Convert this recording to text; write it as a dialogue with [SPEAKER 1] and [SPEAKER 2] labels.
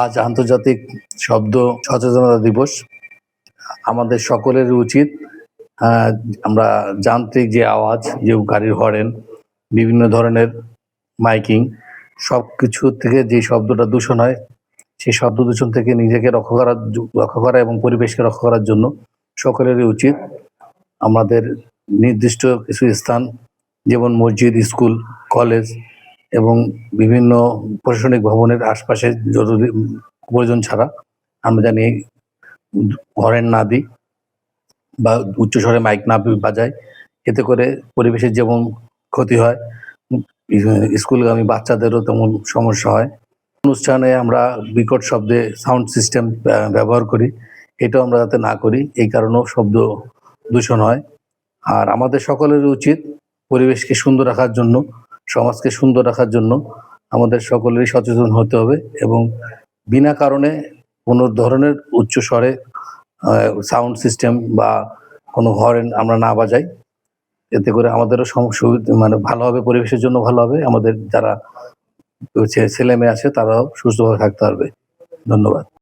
[SPEAKER 1] আজ আন্তর্জাতিক শব্দ সচেতনতা দিবস। আমাদের সকলের উচিত আমরা যান্ত্রিক যে আওয়াজ, যে গাড়ির হর্ন, বিভিন্ন ধরনের মাইকিং সবকিছু থেকে যে শব্দটা দূষণ হয়, সেই শব্দ দূষণ থেকে নিজেকে রক্ষা করা এবং পরিবেশকে রক্ষা করার জন্য সকলেরই উচিত আমাদের নির্দিষ্ট কিছু স্থান যেমন মসজিদ, স্কুল, কলেজ এবং বিভিন্ন প্রশাসনিক ভবনের আশপাশে জরুরি প্রয়োজন ছাড়া আমরা জানি হর্ন না দিই বা উচ্চস্বরে মাইক না বাজাই। এতে করে পরিবেশের যেমন ক্ষতি হয়, স্কুলগামী বাচ্চাদেরও তেমন সমস্যা হয়। অনুষ্ঠানে আমরা বিকট শব্দে সাউন্ড সিস্টেম ব্যবহার করি, এটাও আমরা যাতে না করি, এই কারণেও শব্দ দূষণ হয়। আর আমাদের সকলের উচিত পরিবেশকে সুন্দর রাখার জন্য, সমাজকে সুন্দর রাখার জন্য আমাদের সকলেরই সচেতন হতে হবে এবং বিনা কারণে কোনো ধরনের উচ্চ স্বরে সাউন্ড সিস্টেম বা কোনো হর্ন আমরা না বাজাই। এতে করে আমাদেরও মানে ভালো হবে, পরিবেশের জন্য ভালো হবে, আমাদের যারা ছেলে মেয়ে আছে তারাও সুস্থভাবে থাকতে পারবে। ধন্যবাদ।